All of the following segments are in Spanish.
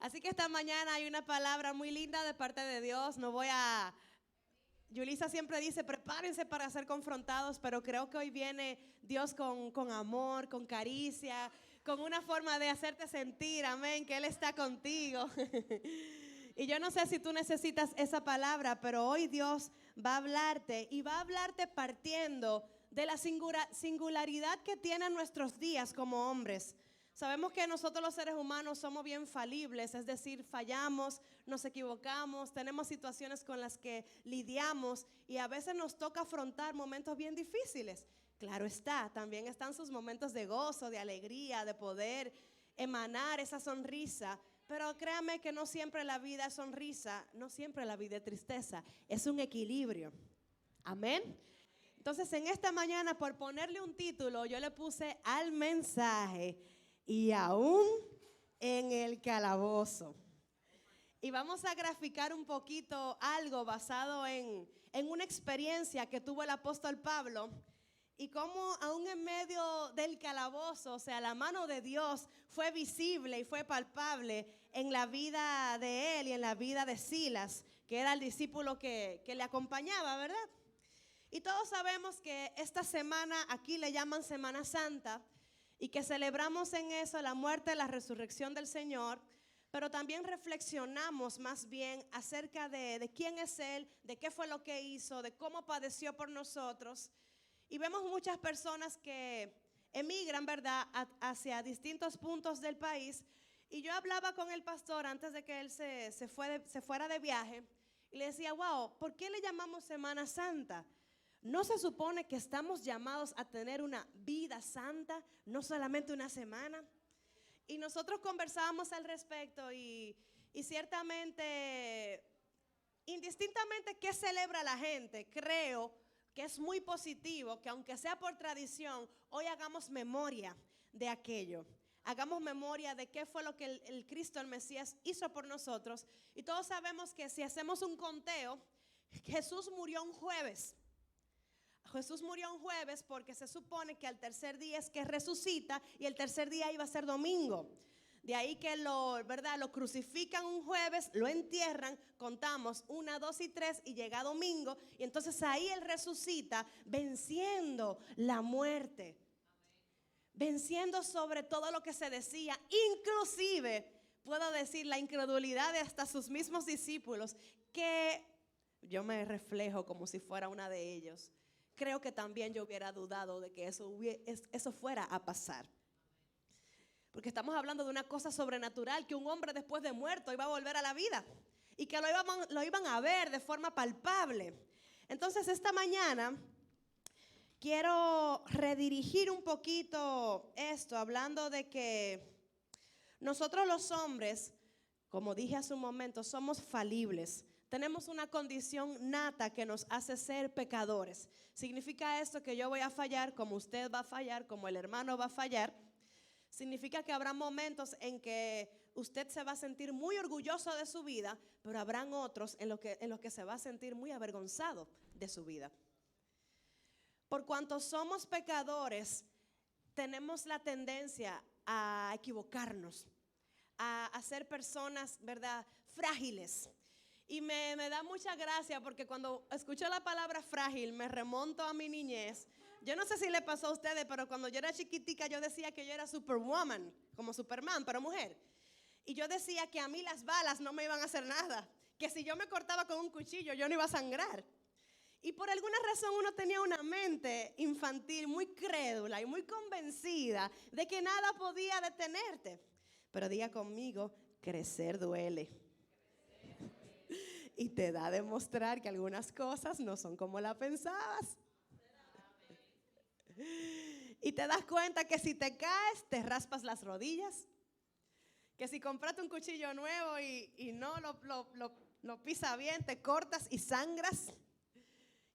Así que esta mañana hay una palabra muy linda de parte de Dios. Yulisa siempre dice, prepárense para ser confrontados, pero creo que hoy viene Dios con amor, con caricia, con una forma de hacerte sentir, amén, que Él está contigo. Y yo no sé si tú necesitas esa palabra, pero hoy Dios va a hablarte y va a hablarte partiendo de la singularidad que tienen nuestros días como hombres. Sabemos que nosotros los seres humanos somos bien falibles, es decir, fallamos, nos equivocamos, tenemos situaciones con las que lidiamos y a veces nos toca afrontar momentos bien difíciles. Claro está, también están sus momentos de gozo, de alegría, de poder emanar esa sonrisa. Pero créame que no siempre la vida es sonrisa, no siempre la vida es tristeza, es un equilibrio. Amén. Entonces en esta mañana, por ponerle un título, yo le puse al mensaje y aún en el calabozo. Y vamos a graficar un poquito algo basado en una experiencia que tuvo el apóstol Pablo y cómo aún en medio del calabozo, o sea, la mano de Dios fue visible y fue palpable en la vida de él y en la vida de Silas, que era el discípulo que le acompañaba, ¿verdad? Y todos sabemos que esta semana aquí le llaman Semana Santa y que celebramos en eso la muerte y la resurrección del Señor, pero también reflexionamos más bien acerca de quién es Él, de qué fue lo que hizo, de cómo padeció por nosotros. Y vemos muchas personas que emigran, ¿verdad?, hacia distintos puntos del país. Y yo hablaba con el pastor antes de que él se fuera de viaje y le decía, wow, ¿por qué le llamamos Semana Santa? ¿No se supone que estamos llamados a tener una vida santa, no solamente una semana? Y nosotros conversábamos al respecto y ciertamente, indistintamente qué celebra la gente, creo que es muy positivo que aunque sea por tradición, hoy hagamos memoria de aquello. Hagamos memoria de qué fue lo que el Cristo, el Mesías, hizo por nosotros. Y todos sabemos que si hacemos un conteo, Jesús murió un jueves. Jesús murió un jueves porque se supone que al tercer día es que resucita y el tercer día iba a ser domingo. De ahí que lo crucifican un jueves, lo entierran, contamos 1, 2 y 3 y llega domingo y entonces ahí Él resucita venciendo la muerte. Venciendo sobre todo lo que se decía, inclusive puedo decir la incredulidad de hasta sus mismos discípulos, que yo me reflejo como si fuera una de ellos. Creo que también yo hubiera dudado de que eso fuera a pasar. Porque estamos hablando de una cosa sobrenatural, que un hombre después de muerto iba a volver a la vida y que lo iban a ver de forma palpable. Entonces esta mañana quiero redirigir un poquito esto, hablando de que nosotros los hombres, como dije hace un momento, somos falibles. Tenemos una condición nata que nos hace ser pecadores. Significa esto que yo voy a fallar, como usted va a fallar, como el hermano va a fallar. Significa que habrá momentos en que usted se va a sentir muy orgulloso de su vida, pero habrán otros en los que se va a sentir muy avergonzado de su vida. Por cuanto somos pecadores, tenemos la tendencia a equivocarnos, a ser personas, ¿verdad?, frágiles. Y me da mucha gracia porque cuando escucho la palabra frágil me remonto a mi niñez. Yo no sé si le pasó a ustedes, pero cuando yo era chiquitica yo decía que yo era superwoman, como Superman, pero mujer. Y yo decía que a mí las balas no me iban a hacer nada, que si yo me cortaba con un cuchillo yo no iba a sangrar. Y por alguna razón uno tenía una mente infantil muy crédula y muy convencida de que nada podía detenerte. Pero diga conmigo, crecer duele. Y te da a demostrar que algunas cosas no son como las pensabas. Y te das cuenta que si te caes, te raspas las rodillas. Que si compraste un cuchillo nuevo y no lo pisa bien, te cortas y sangras.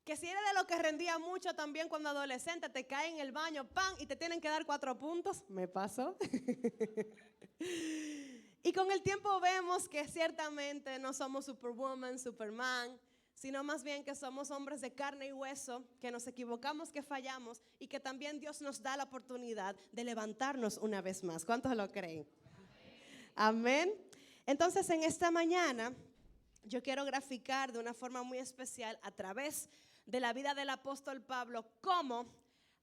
Que si eres de lo que rendía mucho también cuando adolescente, te cae en el baño, ¡pam! Y te tienen que dar 4 puntos. Me pasó. Y con el tiempo vemos que ciertamente no somos Superwoman, Superman, sino más bien que somos hombres de carne y hueso, que nos equivocamos, que fallamos y que también Dios nos da la oportunidad de levantarnos una vez más. ¿Cuántos lo creen? Amén. Entonces, en esta mañana, yo quiero graficar de una forma muy especial a través de la vida del apóstol Pablo cómo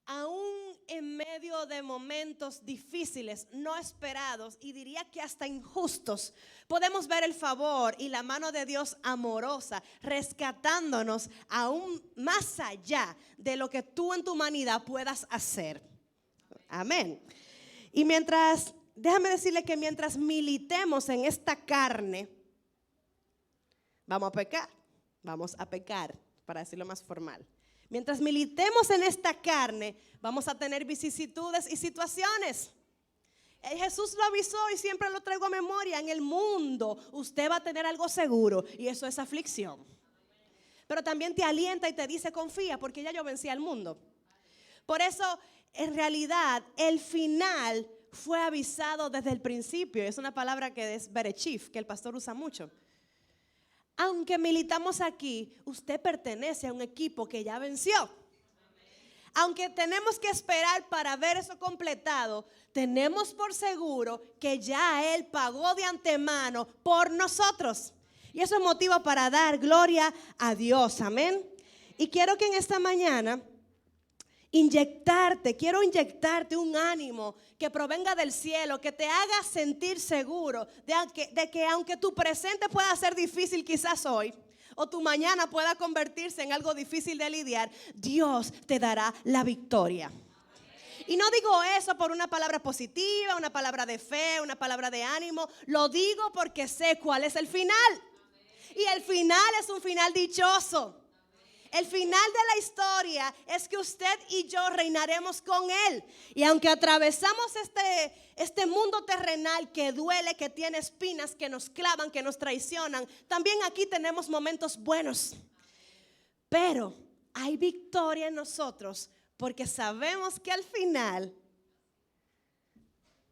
aún en medio de momentos difíciles, no esperados y diría que hasta injustos, podemos ver el favor y la mano de Dios amorosa rescatándonos aún más allá de lo que tú en tu humanidad puedas hacer. Amén. Y déjame decirle que mientras militemos en esta carne, vamos a pecar, para decirlo más formal. Mientras militemos en esta carne, vamos a tener vicisitudes y situaciones. Jesús lo avisó y siempre lo traigo a memoria. En el mundo usted va a tener algo seguro y eso es aflicción. Pero también te alienta y te dice confía porque ya yo vencí al mundo. Por eso en realidad el final fue avisado desde el principio. Es una palabra que es berechif, que el pastor usa mucho. Aunque militamos aquí, usted pertenece a un equipo que ya venció. Aunque tenemos que esperar para ver eso completado, tenemos por seguro que ya Él pagó de antemano por nosotros. Y eso es motivo para dar gloria a Dios, amén. Y quiero que en esta mañana quiero inyectarte un ánimo que provenga del cielo, que te haga sentir seguro de que aunque tu presente pueda ser difícil quizás hoy, o tu mañana pueda convertirse en algo difícil de lidiar, Dios te dará la victoria. Y no digo eso por una palabra positiva, una palabra de fe, una palabra de ánimo. Lo digo porque sé cuál es el final. Y el final es un final dichoso. El final de la historia es que usted y yo reinaremos con Él. Y aunque atravesamos este mundo terrenal que duele, que tiene espinas, que nos clavan, que nos traicionan, también aquí tenemos momentos buenos. Pero hay victoria en nosotros porque sabemos que al final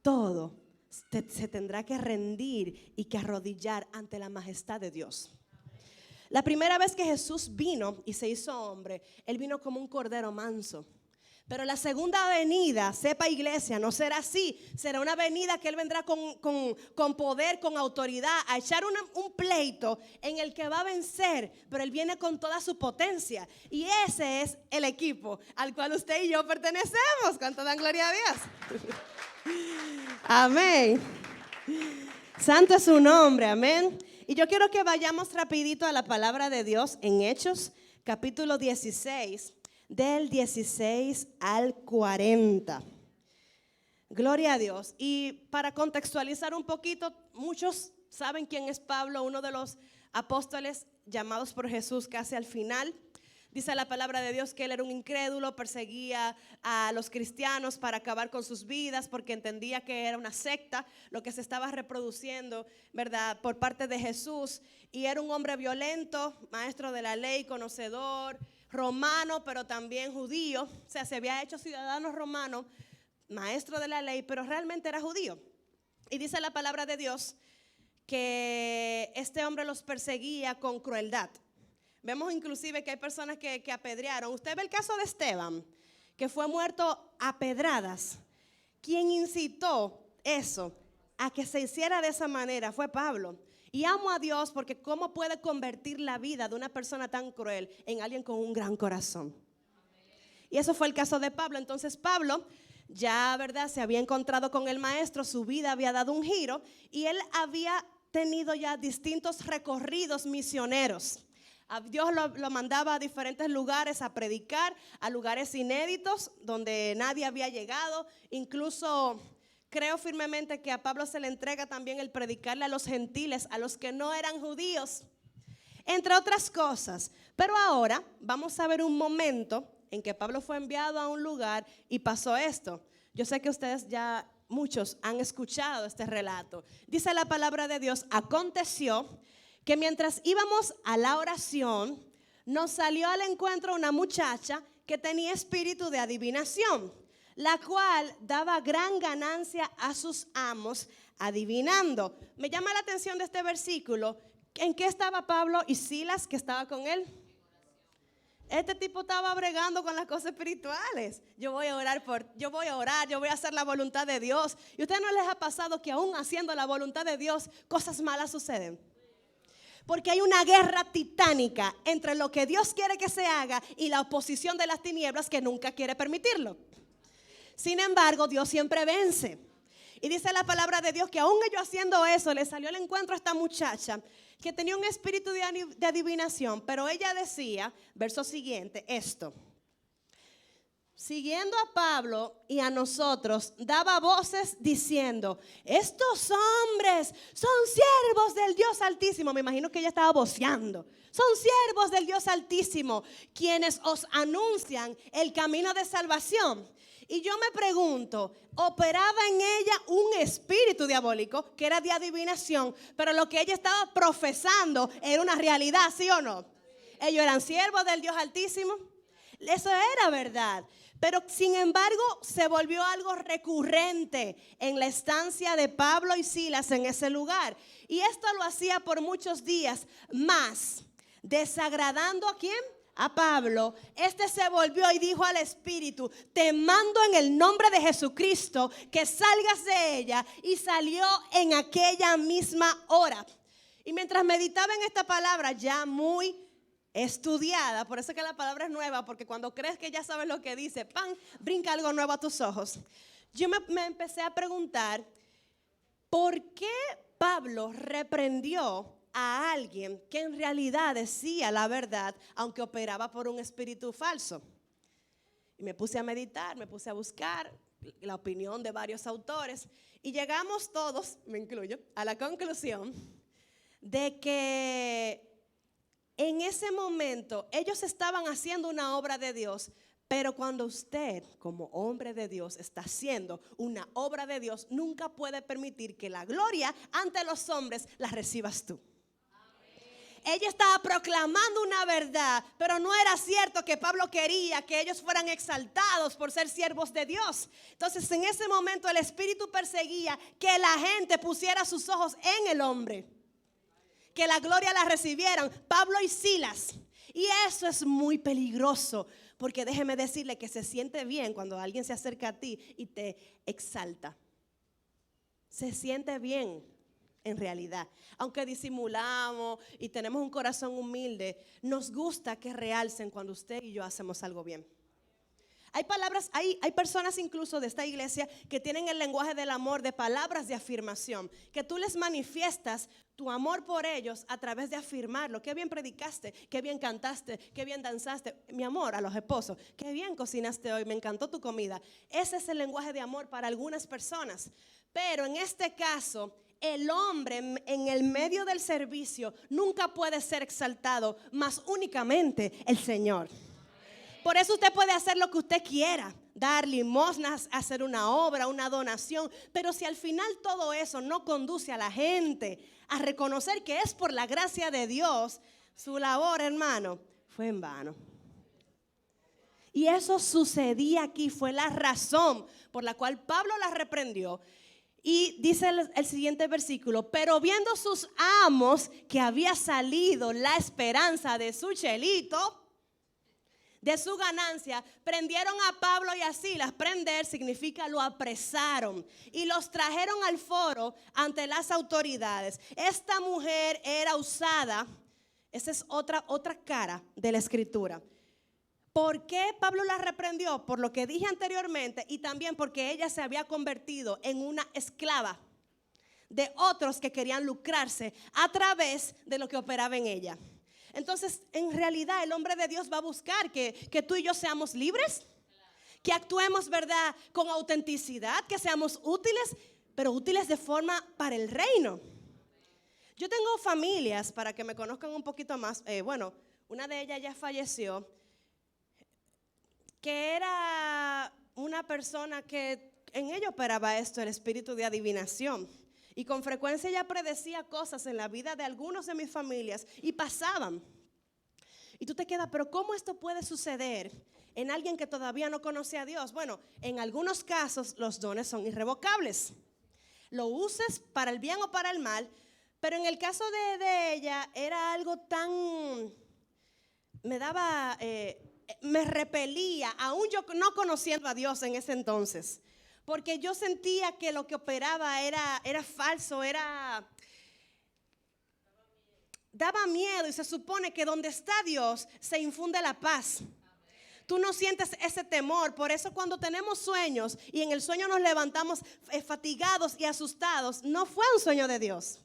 todo se tendrá que rendir y que arrodillar ante la majestad de Dios. La primera vez que Jesús vino y se hizo hombre, Él vino como un cordero manso. Pero la segunda venida, sepa iglesia, no será así. Será una venida que Él vendrá con poder, con autoridad, a echar un pleito en el que va a vencer. Pero Él viene con toda su potencia. Y ese es el equipo al cual usted y yo pertenecemos. ¿Cuánto dan gloria a Dios? Amén. Santo es su nombre, amén. Y yo quiero que vayamos rapidito a la palabra de Dios en Hechos, capítulo 16, del 16 al 40. Gloria a Dios. Y para contextualizar un poquito, muchos saben quién es Pablo, uno de los apóstoles llamados por Jesús casi al final. Dice la palabra de Dios que él era un incrédulo, perseguía a los cristianos para acabar con sus vidas porque entendía que era una secta lo que se estaba reproduciendo, ¿verdad?, por parte de Jesús. Y era un hombre violento, maestro de la ley, conocedor, romano, pero también judío. O sea, se había hecho ciudadano romano, maestro de la ley, pero realmente era judío. Y dice la palabra de Dios que este hombre los perseguía con crueldad. Vemos inclusive que hay personas que apedrearon. Usted ve el caso de Esteban, que fue muerto a pedradas. Quien incitó eso a que se hiciera de esa manera fue Pablo. Y amo a Dios porque cómo puede convertir la vida de una persona tan cruel en alguien con un gran corazón. Y eso fue el caso de Pablo. Entonces Pablo ya, ¿verdad?, se había encontrado con el maestro, su vida había dado un giro y él había tenido ya distintos recorridos misioneros. Dios lo mandaba a diferentes lugares a predicar, a lugares inéditos donde nadie había llegado. Incluso creo firmemente que a Pablo se le entrega también el predicarle a los gentiles, a los que no eran judíos, entre otras cosas. Pero ahora vamos a ver un momento en que Pablo fue enviado a un lugar y pasó esto. Yo sé que ustedes ya, muchos han escuchado este relato. Dice la palabra de Dios: aconteció que mientras íbamos a la oración, nos salió al encuentro una muchacha que tenía espíritu de adivinación, la cual daba gran ganancia a sus amos adivinando. Me llama la atención de este versículo. ¿En qué estaba Pablo y Silas, que estaba con él? Este tipo estaba bregando con las cosas espirituales. Yo voy a orar, yo voy a hacer la voluntad de Dios. ¿Y a ustedes no les ha pasado que aún haciendo la voluntad de Dios, cosas malas suceden? Porque hay una guerra titánica entre lo que Dios quiere que se haga y la oposición de las tinieblas que nunca quiere permitirlo. Sin embargo, Dios siempre vence. Y dice la palabra de Dios que aún ellos haciendo eso, le salió al encuentro a esta muchacha que tenía un espíritu de adivinación. Pero ella decía, verso siguiente, esto: siguiendo a Pablo y a nosotros, daba voces diciendo: estos hombres son siervos del Dios Altísimo. Me imagino que ella estaba voceando. Son siervos del Dios Altísimo, quienes os anuncian el camino de salvación. Y yo me pregunto, operaba en ella un espíritu diabólico que era de adivinación, pero lo que ella estaba profesando era una realidad, ¿sí o no? Ellos eran siervos del Dios Altísimo. Eso era verdad. Pero sin embargo se volvió algo recurrente en la estancia de Pablo y Silas en ese lugar. Y esto lo hacía por muchos días más, desagradando ¿a quién? A Pablo. Este se volvió y dijo al espíritu: te mando en el nombre de Jesucristo que salgas de ella. Y salió en aquella misma hora. Y mientras meditaba en esta palabra ya muy estudiada, por eso que la palabra es nueva, porque cuando crees que ya sabes lo que dice, ¡pam!, brinca algo nuevo a tus ojos. Yo me empecé a preguntar, ¿por qué Pablo reprendió a alguien que en realidad decía la verdad, aunque operaba por un espíritu falso? Y me puse a meditar, me puse a buscar la opinión de varios autores y llegamos todos, me incluyo, a la conclusión de que en ese momento ellos estaban haciendo una obra de Dios. Pero cuando usted, como hombre de Dios, está haciendo una obra de Dios, nunca puede permitir que la gloria ante los hombres la recibas tú. Ella estaba proclamando una verdad, pero no era cierto que Pablo quería que ellos fueran exaltados por ser siervos de Dios. Entonces en ese momento el espíritu perseguía que la gente pusiera sus ojos en el hombre, que la gloria la recibieran, Pablo y Silas. Y eso es muy peligroso, porque déjeme decirle que se siente bien cuando alguien se acerca a ti y te exalta. Se siente bien en realidad. Aunque disimulamos y tenemos un corazón humilde, nos gusta que realcen cuando usted y yo hacemos algo bien. Hay palabras, hay personas incluso de esta iglesia que tienen el lenguaje del amor, de palabras de afirmación, que tú les manifiestas tu amor por ellos a través de afirmarlo. Qué bien predicaste, qué bien cantaste, qué bien danzaste. Mi amor, a los esposos, qué bien cocinaste hoy, me encantó tu comida. Ese es el lenguaje de amor para algunas personas. Pero en este caso, el hombre en el medio del servicio nunca puede ser exaltado, más únicamente el Señor. Por eso usted puede hacer lo que usted quiera, dar limosnas, hacer una obra, una donación. Pero si al final todo eso no conduce a la gente a reconocer que es por la gracia de Dios, su labor, hermano, fue en vano. Y eso sucedía aquí, fue la razón por la cual Pablo la reprendió. Y dice el siguiente versículo: pero viendo sus amos que había salido la esperanza de su chelito, de su ganancia, prendieron a Pablo y a Silas. Prender significa lo apresaron y los trajeron al foro ante las autoridades. Esta mujer era usada, esa es otra cara de la escritura. ¿Por qué Pablo la reprendió? Por lo que dije anteriormente, y también porque ella se había convertido en una esclava de otros que querían lucrarse a través de lo que operaba en ella. Entonces, en realidad, el hombre de Dios va a buscar que tú y yo seamos libres, que actuemos, ¿verdad?, con autenticidad, que seamos útiles, pero útiles de forma para el reino. Yo tengo familias, para que me conozcan un poquito más, una de ellas ya falleció, que era una persona que en ella operaba esto, el espíritu de adivinación. Y con frecuencia ella predecía cosas en la vida de algunos de mis familias y pasaban. Y tú te quedas, pero ¿cómo esto puede suceder en alguien que todavía no conoce a Dios? Bueno, en algunos casos los dones son irrevocables. Lo uses para el bien o para el mal, pero en el caso de ella era algo tan me daba, me repelía, aún yo no conociendo a Dios en ese entonces, porque yo sentía que lo que operaba era falso, daba miedo, y se supone que donde está Dios se infunde la paz. Tú no sientes ese temor. Por eso cuando tenemos sueños y en el sueño nos levantamos fatigados y asustados, no fue un sueño de Dios.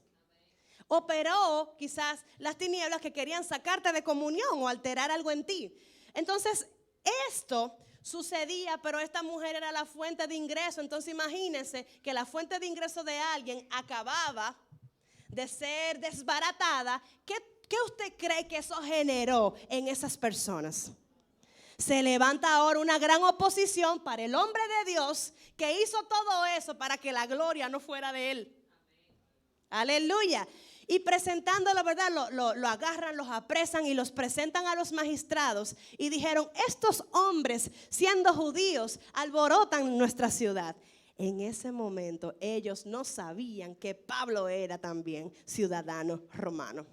Operó quizás las tinieblas que querían sacarte de comunión o alterar algo en ti. Entonces esto sucedía, pero esta mujer era la fuente de ingreso. Entonces imagínense que la fuente de ingreso de alguien acababa de ser desbaratada. ¿Qué usted cree que eso generó en esas personas? Se levanta ahora una gran oposición para el hombre de Dios que hizo todo eso para que la gloria no fuera de él. Aleluya. Y presentándolo, ¿verdad? Lo agarran, los apresan y los presentan a los magistrados. Y dijeron, estos hombres, siendo judíos, alborotan nuestra ciudad. En ese momento ellos no sabían que Pablo era también ciudadano romano.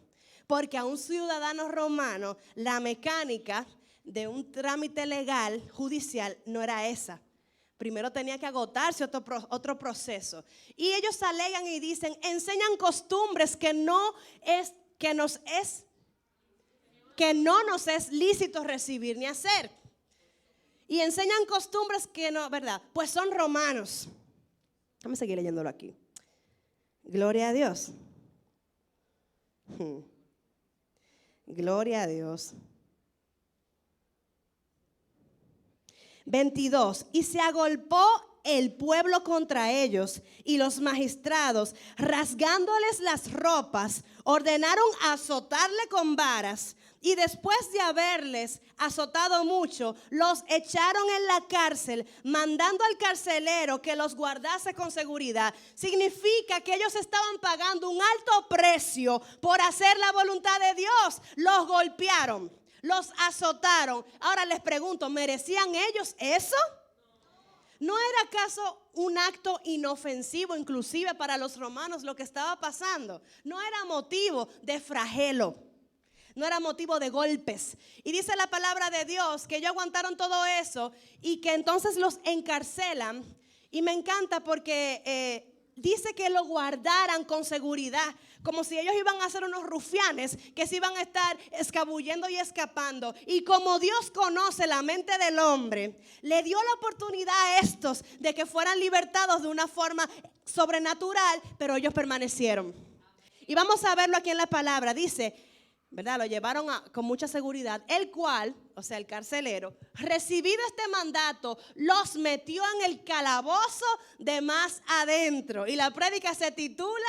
Porque a un ciudadano romano la mecánica de un trámite legal, judicial, no era esa. Primero tenía que agotarse otro proceso. Y ellos alegan y dicen, enseñan costumbres que no nos es lícito recibir ni hacer. Y enseñan costumbres que no, ¿verdad? Pues son romanos. Vamos a seguir leyéndolo aquí. Gloria a Dios. Gloria a Dios. 22. Y se agolpó el pueblo contra ellos, y los magistrados, rasgándoles las ropas, ordenaron azotarle con varas. Y después de haberles azotado mucho, los echaron en la cárcel, mandando al carcelero que los guardase con seguridad. Significa que ellos estaban pagando un alto precio por hacer la voluntad de Dios. Los golpearon, los azotaron. Ahora les pregunto, ¿merecían ellos eso? ¿No era acaso un acto inofensivo inclusive para los romanos lo que estaba pasando? No era motivo de flagelo, no era motivo de golpes. Y dice la palabra de Dios que ellos aguantaron todo eso y que entonces los encarcelan. Y me encanta porque dice que lo guardaran con seguridad, como si ellos iban a ser unos rufianes que se iban a estar escabullendo y escapando. Y como Dios conoce la mente del hombre, le dio la oportunidad a estos de que fueran libertados de una forma sobrenatural, pero ellos permanecieron. Y vamos a verlo aquí en la palabra. Dice, ¿verdad? Lo llevaron con mucha seguridad, el cual, o sea, el carcelero, recibido este mandato, los metió en el calabozo de más adentro. Y la prédica se titula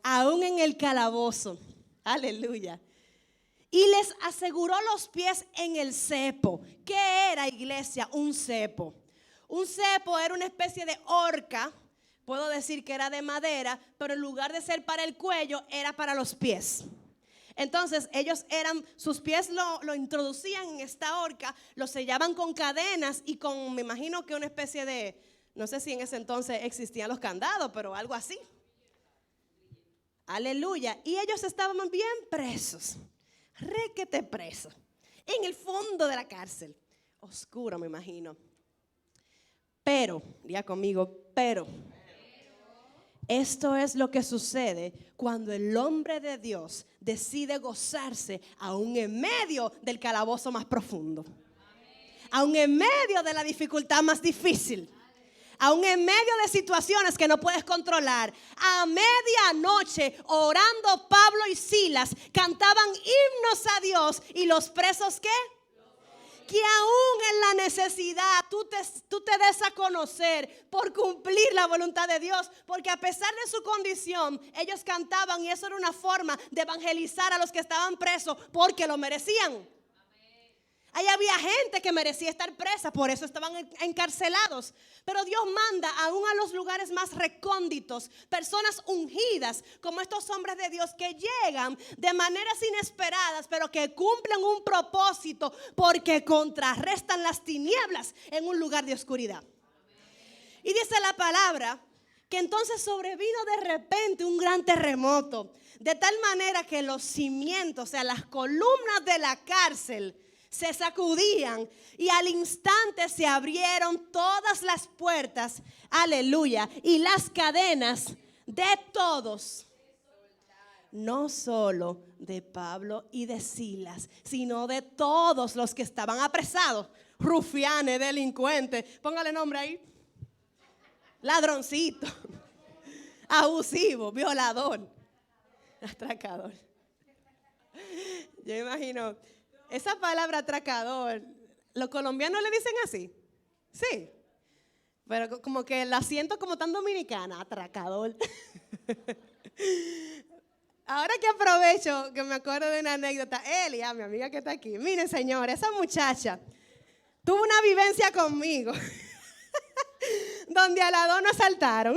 Aún en el calabozo. Aleluya. Y les aseguró los pies en el cepo. ¿Qué era, iglesia? Un cepo. Un cepo era una especie de horca. Puedo decir que era de madera, pero en lugar de ser para el cuello, era para los pies. Entonces sus pies lo introducían en esta horca, lo sellaban con cadenas y con, me imagino que una especie de, no sé si en ese entonces existían los candados, pero algo así. Aleluya. Y ellos estaban bien presos, requete presos, en el fondo de la cárcel, oscuro me imagino. Pero, diga conmigo, pero. Esto es lo que sucede cuando el hombre de Dios decide gozarse aún en medio del calabozo más profundo, aún en medio de la dificultad más difícil, aún en medio de situaciones que no puedes controlar. A medianoche, orando, Pablo y Silas cantaban himnos a Dios. ¿Y los presos qué? Que aún en la necesidad tú te des a conocer por cumplir la voluntad de Dios. Porque a pesar de su condición, ellos cantaban y eso era una forma de evangelizar a los que estaban presos porque lo merecían. Ahí había gente que merecía estar presa, por eso estaban encarcelados. Pero Dios manda aún a los lugares más recónditos personas ungidas como estos hombres de Dios que llegan de maneras inesperadas, pero que cumplen un propósito porque contrarrestan las tinieblas en un lugar de oscuridad. Y dice la palabra que entonces sobrevino de repente un gran terremoto, de tal manera que los cimientos, o sea, las columnas de la cárcel se sacudían y al instante se abrieron todas las puertas, aleluya, y las cadenas de todos, no solo de Pablo y de Silas, sino de todos los que estaban apresados, rufianes, delincuentes, póngale nombre ahí, ladroncito, abusivo, violador, atracador. Yo imagino, esa palabra atracador, los colombianos le dicen así, sí, pero como que la siento como tan dominicana, atracador. Ahora que aprovecho, que me acuerdo de una anécdota, Elia, mi amiga que está aquí, miren señores, esa muchacha tuvo una vivencia conmigo, donde a las 2 nos asaltaron.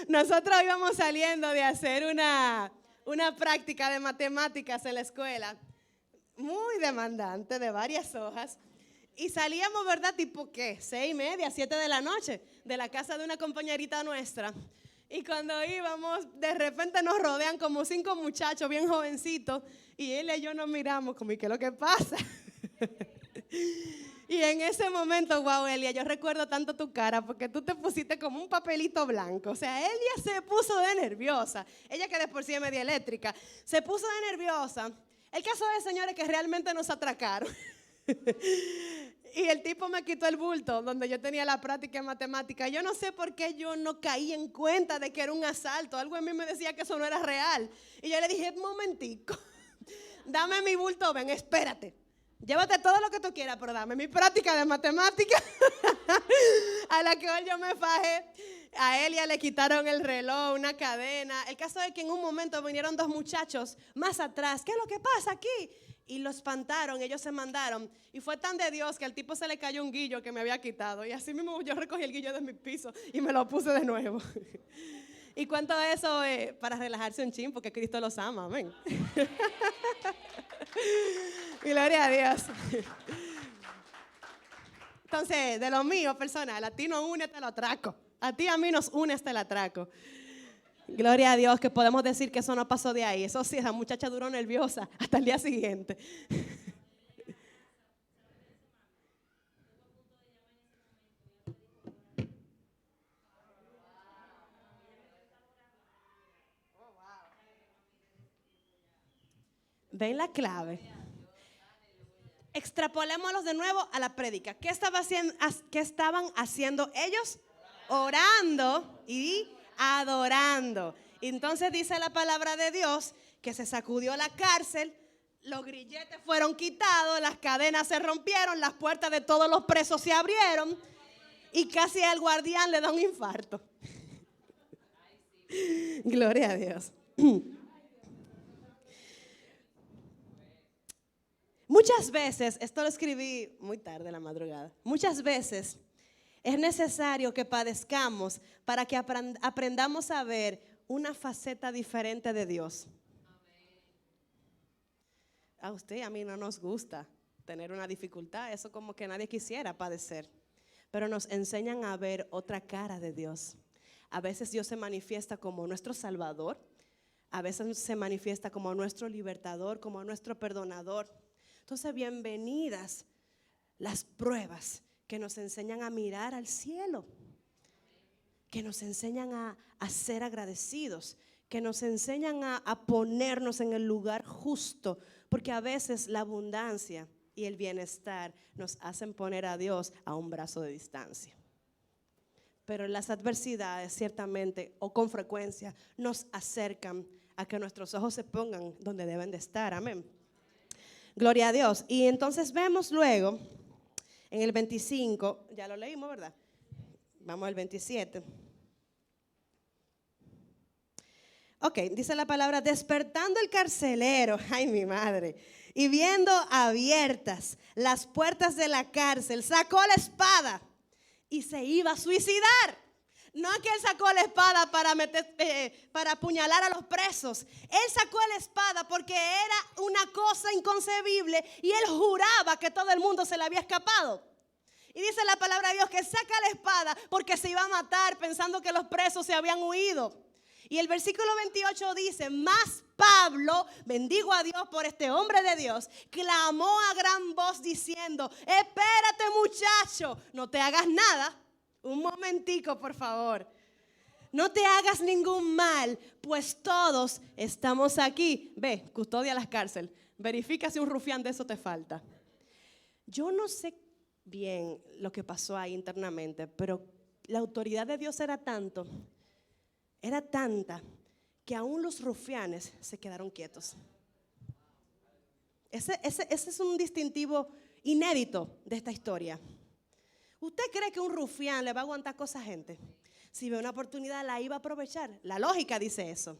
Nosotros íbamos saliendo de hacer una práctica de matemáticas en la escuela, muy demandante, de varias hojas, y salíamos, ¿verdad? Tipo, ¿qué? 6:30, 7 de la noche, de la casa de una compañerita nuestra. Y cuando íbamos, de repente nos rodean como 5 muchachos bien jovencitos, y él y yo nos miramos como, ¿y qué es lo que pasa? Y en ese momento, wow, Elia, yo recuerdo tanto tu cara porque tú te pusiste como un papelito blanco. O sea, Elia se puso de nerviosa. Ella que de por sí es media eléctrica, se puso de nerviosa. El caso es, señores, que realmente nos atracaron. Y el tipo me quitó el bulto donde yo tenía la práctica de matemática. Yo no sé por qué yo no caí en cuenta de que era un asalto. Algo en mí me decía que eso no era real. Y yo le dije, un momentico, dame mi bulto, ven, espérate. Llévate todo lo que tú quieras, pero dame mi práctica de matemática. A la que hoy yo me fajé. A Elia le quitaron el reloj, una cadena. El caso es que en un momento vinieron 2 muchachos más atrás. ¿Qué es lo que pasa aquí? Y lo espantaron, ellos se mandaron. Y fue tan de Dios que al tipo se le cayó un guillo que me había quitado. Y así mismo yo recogí el guillo de mi piso y me lo puse de nuevo. Y cuento eso para relajarse un chin, porque Cristo los ama, amén. Gloria a Dios. Entonces, de lo mío personal, a ti nos une hasta el atraco. A ti y a mí nos une hasta el atraco. Gloria a Dios que podemos decir que eso no pasó de ahí. Eso sí, esa muchacha duró nerviosa hasta el día siguiente. ¿Ven la clave? Extrapolémoslos de nuevo a la prédica. ¿Qué estaban haciendo ellos? Orando y adorando. Entonces dice la palabra de Dios que se sacudió la cárcel, los grilletes fueron quitados, las cadenas se rompieron, las puertas de todos los presos se abrieron y casi al guardián le da un infarto. Gloria a Dios. Muchas veces, esto lo escribí muy tarde en la madrugada, muchas veces es necesario que padezcamos para que aprendamos a ver una faceta diferente de Dios. A usted y a mí no nos gusta tener una dificultad, eso como que nadie quisiera padecer, pero nos enseñan a ver otra cara de Dios. A veces Dios se manifiesta como nuestro Salvador, a veces se manifiesta como nuestro libertador, como nuestro perdonador. Entonces, bienvenidas las pruebas que nos enseñan a mirar al cielo, que nos enseñan a ser agradecidos, que nos enseñan a ponernos en el lugar justo, porque a veces la abundancia y el bienestar nos hacen poner a Dios a un brazo de distancia. Pero las adversidades ciertamente o con frecuencia nos acercan a que nuestros ojos se pongan donde deben de estar, amén. Gloria a Dios. Y entonces vemos luego en el 25, ya lo leímos, ¿verdad? Vamos al 27. Ok, dice la palabra, despertando el carcelero, ay mi madre, y viendo abiertas las puertas de la cárcel, sacó la espada y se iba a suicidar. No es que él sacó la espada para apuñalar a los presos. Él sacó la espada porque era una cosa inconcebible y él juraba que todo el mundo se le había escapado. Y dice la palabra de Dios que saca la espada porque se iba a matar pensando que los presos se habían huido. Y el versículo 28 dice, mas Pablo, bendigo a Dios por este hombre de Dios, clamó a gran voz diciendo, espérate muchacho, no te hagas nada. Un momentico, por favor. No te hagas ningún mal, pues todos estamos aquí. Ve, custodia las cárceles. Verifica si un rufián de eso te falta. Yo no sé bien lo que pasó ahí internamente, pero la autoridad de Dios era tanta, que aún los rufianes se quedaron quietos. Ese es un distintivo inédito de esta historia. ¿Usted cree que un rufián le va a aguantar cosas a gente? Si ve una oportunidad la iba a aprovechar. La lógica dice eso.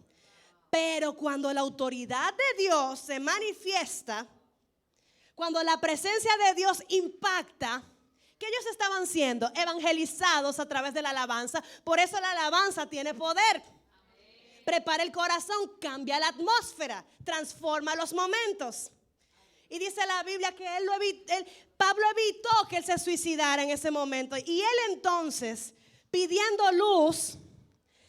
Pero cuando la autoridad de Dios se manifiesta, cuando la presencia de Dios impacta, que ellos estaban siendo evangelizados a través de la alabanza. Por eso la alabanza tiene poder. Prepara el corazón, cambia la atmósfera, transforma los momentos. Y dice la Biblia que Pablo evitó que él se suicidara en ese momento. Y él entonces, pidiendo luz,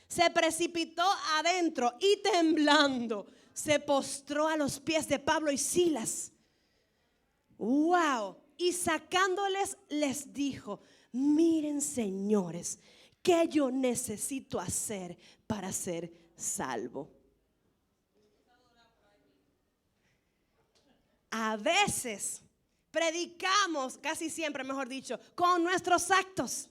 se precipitó adentro y temblando, se postró a los pies de Pablo y Silas. ¡Wow! Y sacándoles les dijo, miren señores, ¿qué yo necesito hacer para ser salvo? A veces predicamos, casi siempre mejor dicho, con nuestros actos.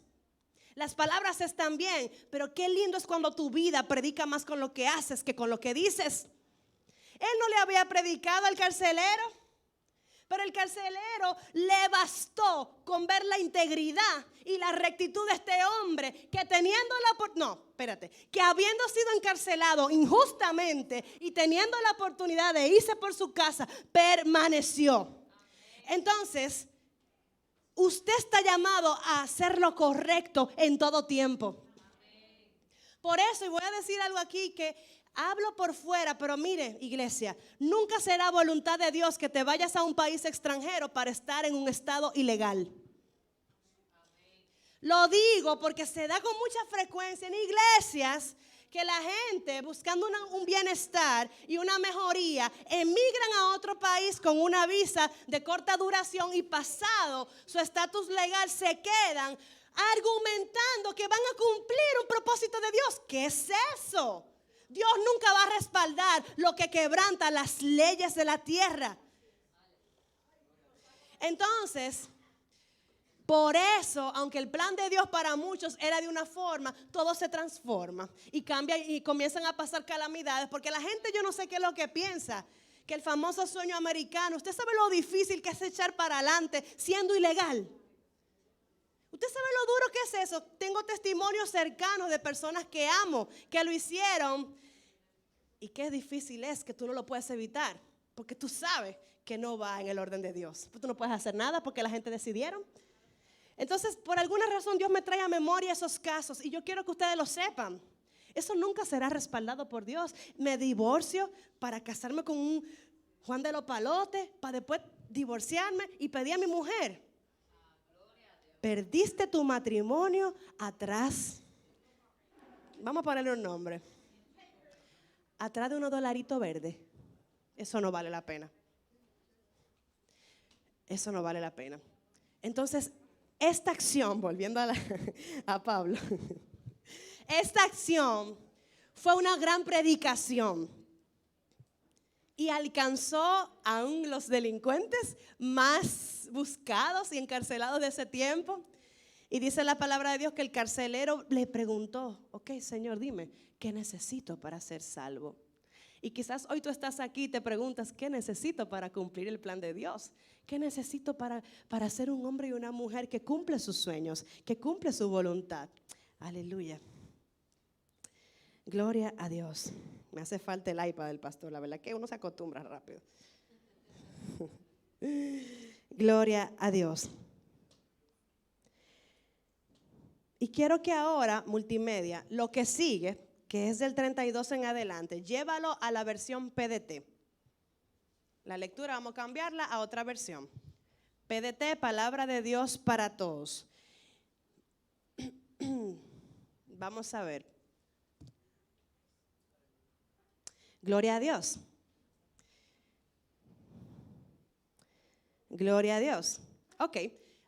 Las palabras están bien, pero qué lindo es cuando tu vida predica más con lo que haces que con lo que dices. Él no le había predicado al carcelero, pero el carcelero le bastó con ver la integridad y la rectitud de este hombre que que habiendo sido encarcelado injustamente y teniendo la oportunidad de irse por su casa, permaneció. Entonces, usted está llamado a hacer lo correcto en todo tiempo. Por eso, y voy a decir algo aquí que hablo por fuera, pero mire, iglesia, nunca será voluntad de Dios que te vayas a un país extranjero para estar en un estado ilegal. Lo digo porque se da con mucha frecuencia en iglesias que la gente buscando un bienestar y una mejoría emigran a otro país con una visa de corta duración y pasado su estatus legal se quedan argumentando que van a cumplir un propósito de Dios. ¿Qué es eso? Dios nunca va a respaldar lo que quebranta las leyes de la tierra. Entonces, por eso, aunque el plan de Dios para muchos era de una forma, todo se transforma y cambia y comienzan a pasar calamidades. Porque la gente, yo no sé qué es lo que piensa, que el famoso sueño americano, usted sabe lo difícil que es echar para adelante siendo ilegal. Usted sabe lo duro que es eso. Tengo testimonios cercanos de personas que amo, que lo hicieron. Y qué difícil es que tú no lo puedes evitar, porque tú sabes que no va en el orden de Dios. Tú no puedes hacer nada porque la gente decidieron. Entonces, por alguna razón Dios me trae a memoria esos casos y yo quiero que ustedes lo sepan. Eso nunca será respaldado por Dios. Me divorcio para casarme con un Juan de los Palotes, para después divorciarme y pedir a mi mujer. Perdiste tu matrimonio atrás. Vamos a ponerle un nombre. Atrás de unos dolaritos verdes. Eso no vale la pena. Eso no vale la pena. Entonces, esta acción, volviendo a Pablo, esta acción fue una gran predicación y alcanzó aún los delincuentes más buscados y encarcelados de ese tiempo. Y dice la palabra de Dios que el carcelero le preguntó, ok, Señor, dime, ¿qué necesito para ser salvo? Y quizás hoy tú estás aquí y te preguntas, ¿qué necesito para cumplir el plan de Dios? ¿Qué necesito para ser un hombre y una mujer que cumple sus sueños, que cumple su voluntad? Aleluya. Gloria a Dios. Me hace falta el iPad del pastor, la verdad que uno se acostumbra rápido. Gloria a Dios. Y quiero que ahora, multimedia, lo que sigue, que es del 32 en adelante, llévalo a la versión PDT. La lectura vamos a cambiarla a otra versión. PDT, palabra de Dios para todos. Vamos a ver. Gloria a Dios. Gloria a Dios. Ok,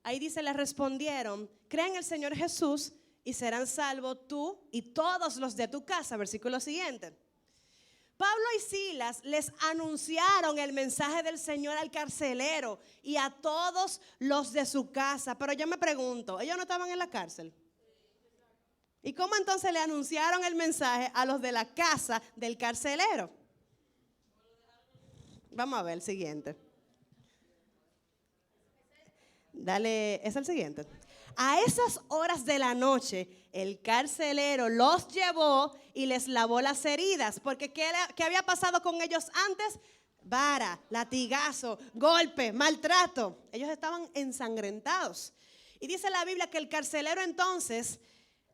ahí dice, le respondieron, cree en el Señor Jesús y serán salvos tú y todos los de tu casa. Versículo siguiente. Pablo y Silas les anunciaron el mensaje del Señor al carcelero y a todos los de su casa. Pero yo me pregunto, ¿ellos no estaban en la cárcel? ¿Y cómo entonces le anunciaron el mensaje a los de la casa del carcelero? Vamos a ver el siguiente. Dale, es el siguiente. A esas horas de la noche, el carcelero los llevó y les lavó las heridas. Porque ¿qué había pasado con ellos antes? Vara, latigazo, golpe, maltrato. Ellos estaban ensangrentados. Y dice la Biblia que el carcelero entonces,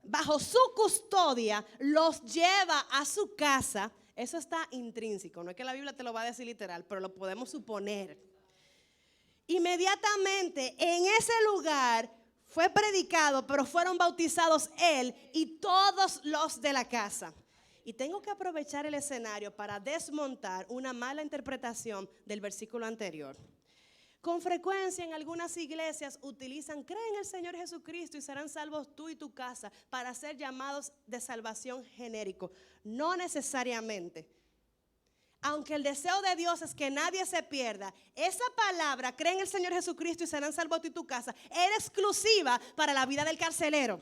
bajo su custodia, los lleva a su casa. Eso está intrínseco, no es que la Biblia te lo va a decir literal, pero lo podemos suponer. Inmediatamente en ese lugar fue predicado, pero fueron bautizados él y todos los de la casa. Y tengo que aprovechar el escenario para desmontar una mala interpretación del versículo anterior. Con frecuencia en algunas iglesias utilizan, cree en el Señor Jesucristo y serán salvos tú y tu casa, para ser llamados de salvación genérico. No necesariamente. Aunque el deseo de Dios es que nadie se pierda, esa palabra, cree en el Señor Jesucristo y serán salvos tú y tu casa, era exclusiva para la vida del carcelero,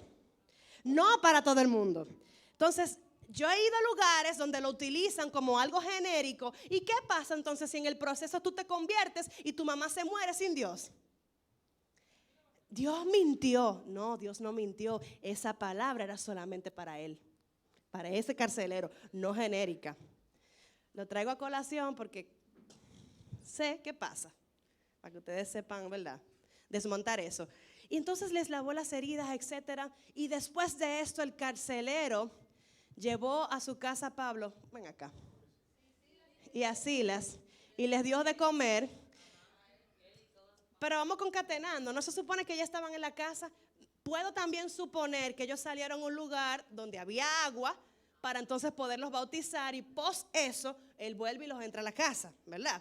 no para todo el mundo. Entonces, yo he ido a lugares donde lo utilizan como algo genérico. ¿Y qué pasa entonces si en el proceso tú te conviertes y tu mamá se muere sin Dios? Dios mintió. No, Dios no mintió. Esa palabra era solamente para él, para ese carcelero, no genérica. Lo traigo a colación porque sé qué pasa, para que ustedes sepan, ¿verdad? Desmontar eso. Y entonces les lavó las heridas, etcétera. Y después de esto el carcelero llevó a su casa a Pablo, ven acá, y a Silas, y les dio de comer. Pero vamos concatenando, ¿no se supone que ya estaban en la casa? Puedo también suponer que ellos salieron a un lugar donde había agua, para entonces poderlos bautizar, y pos eso, él vuelve y los entra a la casa, ¿verdad?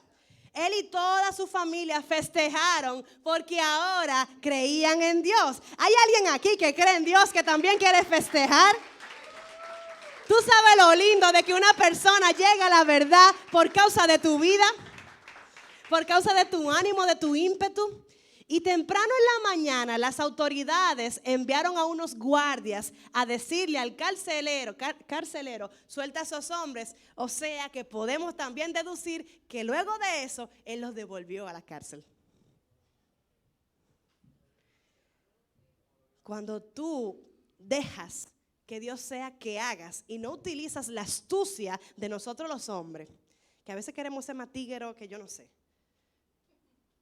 Él y toda su familia festejaron porque ahora creían en Dios. ¿Hay alguien aquí que cree en Dios que también quiere festejar? ¿Tú sabes lo lindo de que una persona llegue a la verdad por causa de tu vida? Por causa de tu ánimo, de tu ímpetu. Y temprano en la mañana las autoridades enviaron a unos guardias a decirle al carcelero, suelta a esos hombres. O sea que podemos también deducir que luego de eso él los devolvió a la cárcel. Cuando tú dejas que Dios sea que hagas y no utilizas la astucia de nosotros los hombres, que a veces queremos ser más tígueros que yo no sé.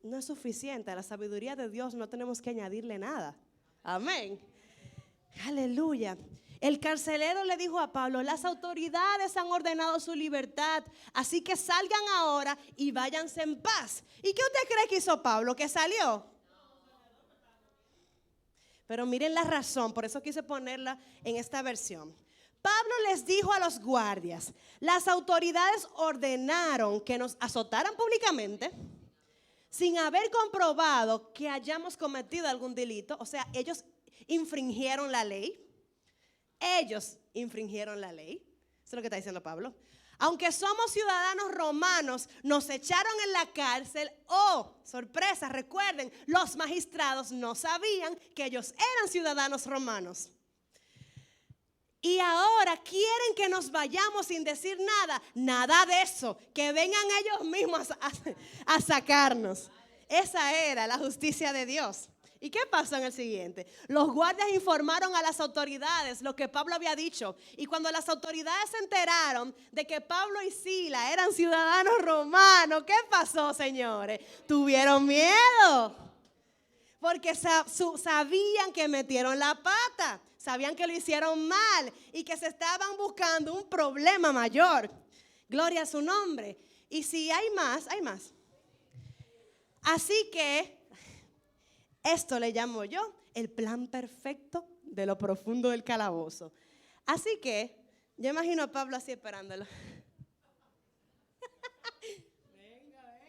No es suficiente. A la sabiduría de Dios no tenemos que añadirle nada. Amén. Aleluya. El carcelero le dijo a Pablo, las autoridades han ordenado su libertad, así que salgan ahora y váyanse en paz. ¿Y qué usted cree que hizo Pablo? ¿Que salió? Pero miren la razón, por eso quise ponerla en esta versión. Pablo les dijo a los guardias, las autoridades ordenaron que nos azotaran públicamente, sin haber comprobado que hayamos cometido algún delito. O sea, ellos infringieron la ley. Ellos infringieron la ley. Eso es lo que está diciendo Pablo. Aunque somos ciudadanos romanos, nos echaron en la cárcel. Oh, sorpresa, recuerden, los magistrados no sabían que ellos eran ciudadanos romanos. Y ahora quieren que nos vayamos sin decir nada. Nada de eso. Que vengan ellos mismos a sacarnos. Esa era la justicia de Dios. ¿Y qué pasó en el siguiente? Los guardias informaron a las autoridades lo que Pablo había dicho. Y cuando las autoridades se enteraron de que Pablo y Silas eran ciudadanos romanos, ¿qué pasó, señores? Tuvieron miedo. Porque sabían que metieron la pata. Sabían que lo hicieron mal y que se estaban buscando un problema mayor. Gloria a su nombre. Y si hay más, hay más. Así que Esto le llamo yo el plan perfecto de lo profundo del calabozo. Así que yo imagino a Pablo así esperándolo.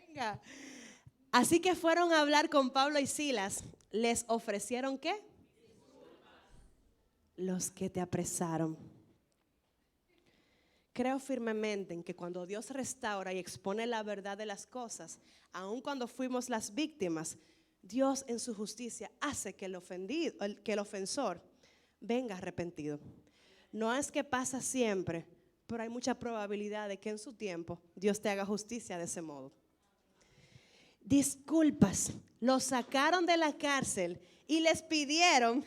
Venga. Así que fueron a hablar con Pablo y Silas. ¿Les ofrecieron qué? Los que te apresaron. Creo firmemente en que cuando Dios restaura y expone la verdad de las cosas, aun cuando fuimos las víctimas, Dios en su justicia hace que el ofensor venga arrepentido. No es que pasa siempre, pero hay mucha probabilidad de que en su tiempo Dios te haga justicia de ese modo. Disculpas, los sacaron de la cárcel y les pidieron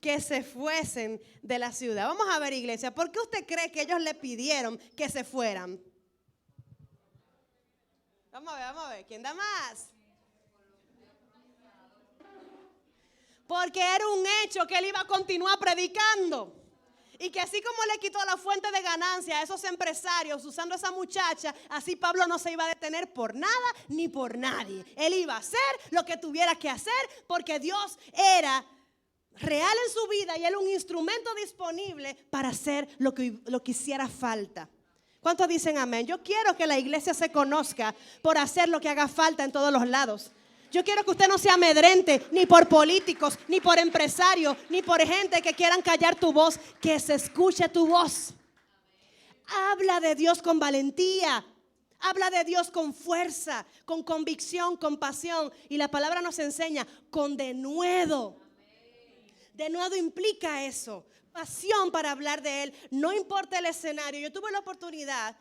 que se fuesen de la ciudad. Vamos a ver, iglesia, ¿por qué usted cree que ellos le pidieron que se fueran? Vamos a ver, ¿quién da más? Porque era un hecho que él iba a continuar predicando. Y que así como le quitó la fuente de ganancia a esos empresarios usando a esa muchacha, así Pablo no se iba a detener por nada ni por nadie. Él iba a hacer lo que tuviera que hacer porque Dios era real en su vida y él un instrumento disponible para hacer lo que hiciera falta. ¿Cuántos dicen amén? Yo quiero que la iglesia se conozca por hacer lo que haga falta en todos los lados. Yo quiero que usted no se amedrente ni por políticos, ni por empresarios, ni por gente que quieran callar tu voz, que se escuche tu voz. Habla de Dios con valentía, habla de Dios con fuerza, con convicción, con pasión. Y la palabra nos enseña con denuedo. Denuedo implica eso, pasión para hablar de Él, no importa el escenario. Yo tuve la oportunidad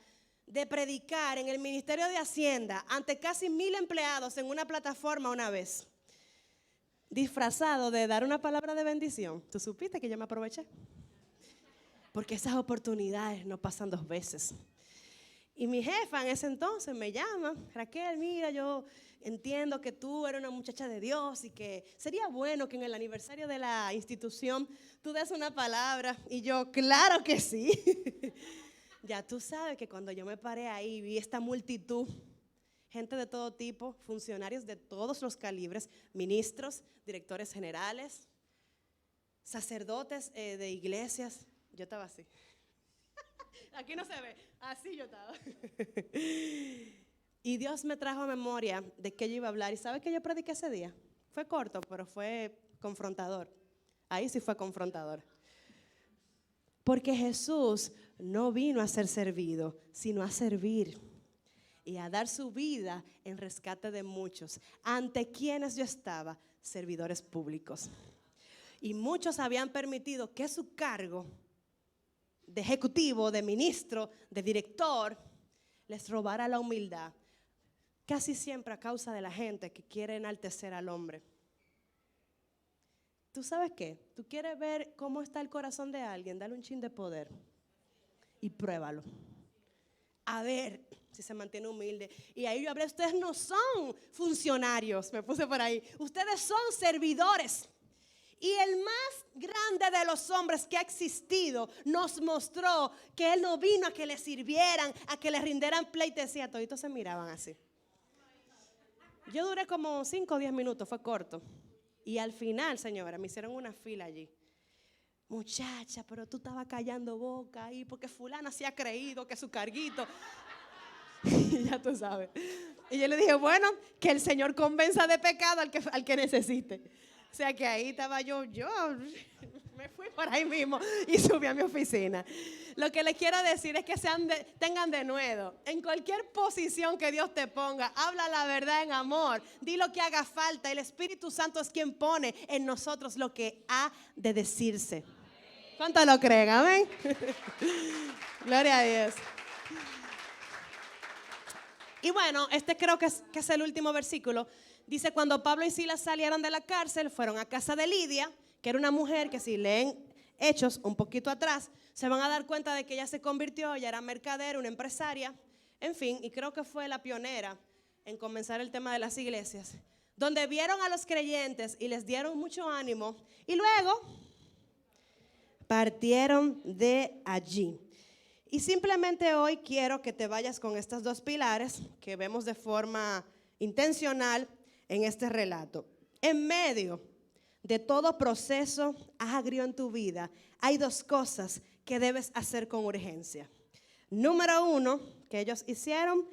de predicar en el Ministerio de Hacienda ante casi 1000 empleados en una plataforma una vez, disfrazado de dar una palabra de bendición. ¿Tú supiste que yo me aproveché? Porque esas oportunidades no pasan 2 veces. Y mi jefa en ese entonces me llama: Raquel, mira, yo entiendo que tú eres una muchacha de Dios y que sería bueno que en el aniversario de la institución tú des una palabra. Y yo, claro que sí. Ya tú sabes que cuando yo me paré ahí vi esta multitud, gente de todo tipo, funcionarios de todos los calibres, ministros, directores generales, sacerdotes de iglesias. Yo estaba así. Aquí no se ve, así yo estaba. Y Dios me trajo a memoria de qué yo iba a hablar. ¿Y sabe qué yo prediqué ese día? Fue corto, pero fue confrontador. Ahí sí fue confrontador. Porque Jesús no vino a ser servido, sino a servir y a dar su vida en rescate de muchos, ante quienes yo estaba, servidores públicos. Y muchos habían permitido que su cargo de ejecutivo, de ministro, de director, les robara la humildad, casi siempre a causa de la gente que quiere enaltecer al hombre. ¿Tú sabes qué? ¿Tú quieres ver cómo está el corazón de alguien? Dale un chin de poder y pruébalo. A ver si se mantiene humilde. Y ahí yo hablé: ustedes no son funcionarios, me puse por ahí. Ustedes son servidores. Y el más grande de los hombres que ha existido nos mostró que él no vino a que le sirvieran, a que le rindieran pleitesía. Toditos se miraban así. Yo duré como 5 o 10 minutos, fue corto. Y al final, señora, me hicieron una fila allí. Muchacha, pero tú estabas callando boca ahí porque fulana se ha creído que su carguito. Y ya tú sabes. Y yo le dije: bueno, que el Señor convenza de pecado al que necesite. O sea que ahí estaba yo me fui por ahí mismo y subí a mi oficina. Lo que les quiero decir es que tengan denuedo. En cualquier posición que Dios te ponga, habla la verdad en amor. Di lo que haga falta. El Espíritu Santo es quien pone en nosotros lo que ha de decirse. ¿Cuántos lo creen? Amén. Gloria a Dios. Y bueno, creo que es el último versículo. Dice: cuando Pablo y Silas salieron de la cárcel, fueron a casa de Lidia, que era una mujer que, si leen Hechos un poquito atrás, se van a dar cuenta de que ella se convirtió, ella era mercader, una empresaria, en fin, y creo que fue la pionera en comenzar el tema de las iglesias, donde vieron a los creyentes y les dieron mucho ánimo, y luego partieron de allí. Y simplemente hoy quiero que te vayas con estos 2 pilares que vemos de forma intencional en este relato. En medio de todo proceso agrio en tu vida, hay dos cosas que debes hacer con urgencia. Número 1, que ellos hicieron,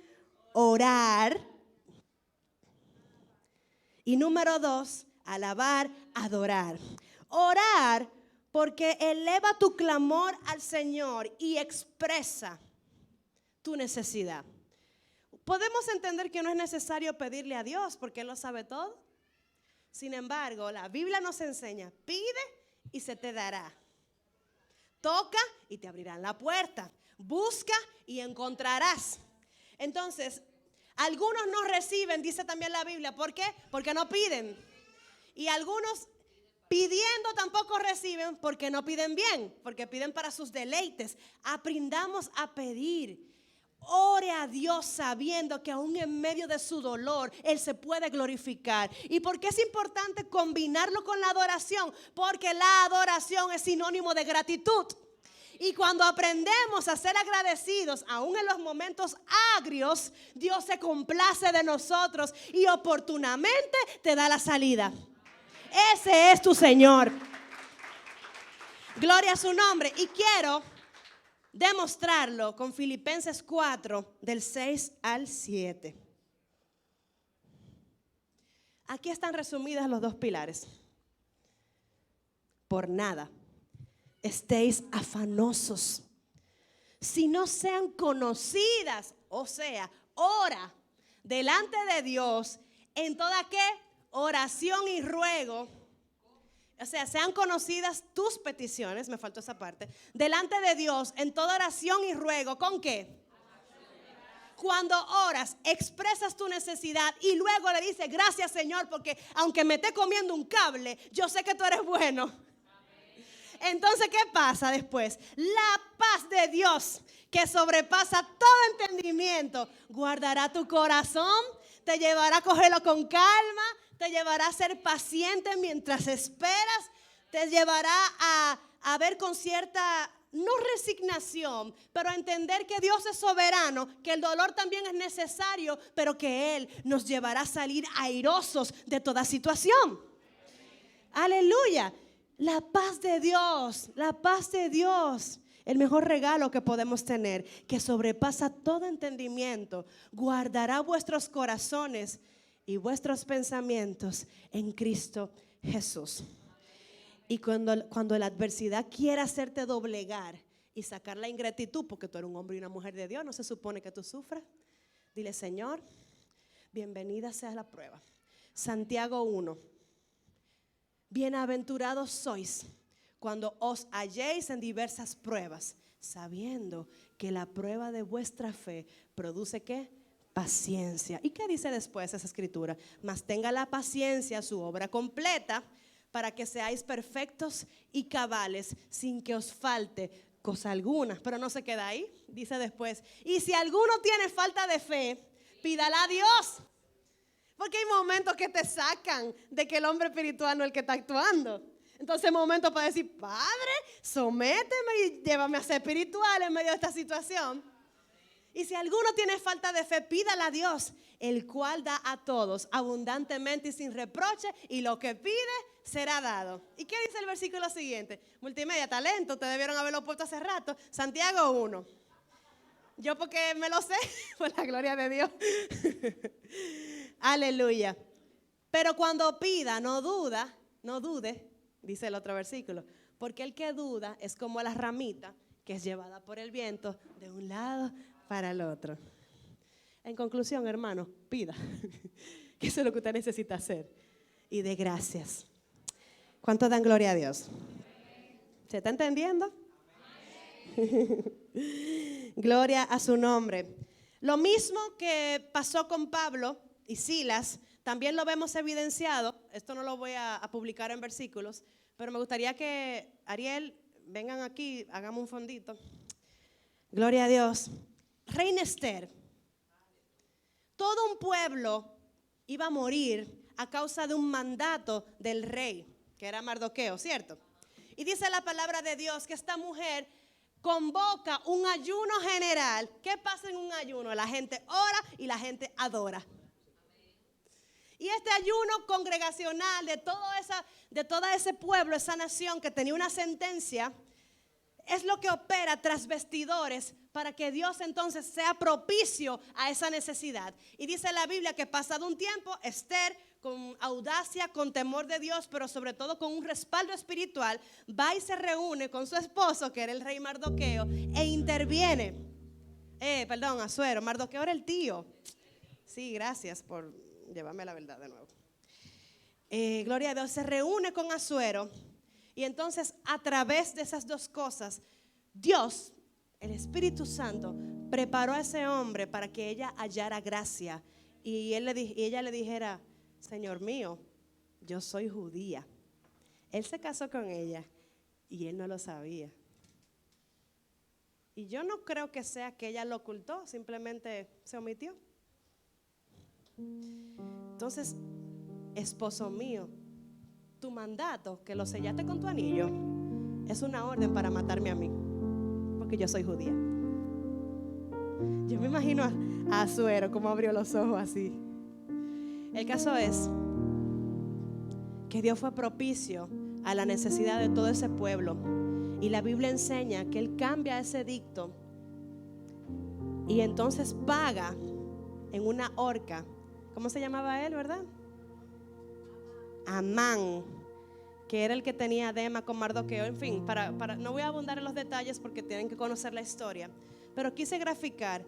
orar. Y número 2, alabar, adorar. Orar porque eleva tu clamor al Señor y expresa tu necesidad. Podemos entender que no es necesario pedirle a Dios porque Él lo sabe todo. Sin embargo, la Biblia nos enseña, pide y se te dará. Toca y te abrirán la puerta. Busca y encontrarás. Entonces, algunos no reciben, dice también la Biblia. ¿Por qué? Porque no piden. Y algunos pidiendo tampoco reciben porque no piden bien, porque piden para sus deleites. Aprendamos a pedir. Ore a Dios sabiendo que aún en medio de su dolor Él se puede glorificar. ¿Y por qué es importante combinarlo con la adoración? Porque la adoración es sinónimo de gratitud. Y cuando aprendemos a ser agradecidos, aún en los momentos agrios, Dios se complace de nosotros y oportunamente te da la salida. Ese es tu Señor. Gloria a su nombre. Y quiero demostrarlo con Filipenses 4, del 6 al 7. Aquí están resumidas los dos pilares. Por nada estéis afanosos, si no sean conocidas, o sea, ora delante de Dios en toda ¿qué? Oración y ruego. O sea, sean conocidas tus peticiones, me faltó esa parte, delante de Dios en toda oración y ruego. ¿Con qué? Cuando oras, expresas tu necesidad y luego le dices, gracias Señor, porque aunque me esté comiendo un cable, yo sé que tú eres bueno. Entonces, ¿qué pasa después? La paz de Dios, que sobrepasa todo entendimiento, guardará tu corazón, te llevará a cogerlo con calma, te llevará a ser paciente mientras esperas, te llevará a ver con cierta, no resignación, pero a entender que Dios es soberano, que el dolor también es necesario, pero que Él nos llevará a salir airosos de toda situación. Aleluya. La paz de Dios, la paz de Dios, el mejor regalo que podemos tener, que sobrepasa todo entendimiento, guardará vuestros corazones y vuestros pensamientos en Cristo Jesús. Y cuando la adversidad quiera hacerte doblegar y sacar la ingratitud, porque tú eres un hombre y una mujer de Dios, no se supone que tú sufras, dile, Señor, bienvenida sea la prueba. Santiago 1. Bienaventurados sois cuando os halléis en diversas pruebas, sabiendo que la prueba de vuestra fe produce ¿qué? Paciencia. ¿Y qué dice después esa escritura? Mas tenga la paciencia su obra completa, para que seáis perfectos y cabales, sin que os falte cosa alguna. Pero no se queda ahí, dice después, y si alguno tiene falta de fe, pídala a Dios. Porque hay momentos que te sacan de que el hombre espiritual no es el que está actuando. Entonces hay momentos para decir, Padre, sométeme y llévame a ser espiritual en medio de esta situación. Y si alguno tiene falta de fe, pídala a Dios, el cual da a todos abundantemente y sin reproche, y lo que pide será dado. ¿Y qué dice el versículo siguiente? Multimedia, talento, te debieron haberlo puesto hace rato. Santiago 1. Yo porque me lo sé, por la gloria de Dios. Aleluya. Pero cuando pida, no dude, dice el otro versículo, porque el que duda es como la ramita que es llevada por el viento de un lado para el otro. En conclusión, hermano, pida, que eso es lo que usted necesita hacer, y dé gracias. ¿Cuánto dan gloria a Dios? ¿Se está entendiendo? Gloria a su nombre. Lo mismo que pasó con Pablo y Silas, también lo vemos evidenciado. Esto no lo voy a publicar en versículos, pero me gustaría que Ariel, vengan aquí, hagamos un fondito. Gloria a Dios. Reina Esther, todo un pueblo iba a morir a causa de un mandato del rey, que era Mardoqueo, ¿cierto? Y dice la palabra de Dios que esta mujer convoca un ayuno general. ¿Qué pasa en un ayuno? La gente ora y la gente adora. Y este ayuno congregacional de todo ese pueblo, esa nación que tenía una sentencia, es lo que opera tras vestidores para que Dios entonces sea propicio a esa necesidad. Y dice la Biblia que pasado un tiempo, Esther, con audacia, con temor de Dios, pero sobre todo con un respaldo espiritual, va y se reúne con su esposo, que era el rey Mardoqueo, e interviene. Asuero, Mardoqueo era el tío. Sí, gracias por llevarme la verdad de nuevo. Gloria a Dios, se reúne con Asuero. Y entonces a través de esas dos cosas, Dios, el Espíritu Santo, preparó a ese hombre para que ella hallara gracia. Y ella le dijera: Señor mío, yo soy judía. Él se casó con ella y él no lo sabía. Y yo no creo que sea que ella lo ocultó, simplemente se omitió. Entonces, esposo mío, tu mandato, que lo sellaste con tu anillo, es una orden para matarme a mí, porque yo soy judía. Yo me imagino a Asuero como abrió los ojos así. El caso es que Dios fue propicio a la necesidad de todo ese pueblo. Y la Biblia enseña que Él cambia ese edicto y entonces paga en una horca. ¿Cómo se llamaba él, verdad? Amán, que era el que tenía dema con Mardoqueo. En fin, no voy a abundar en los detalles porque tienen que conocer la historia, pero quise graficar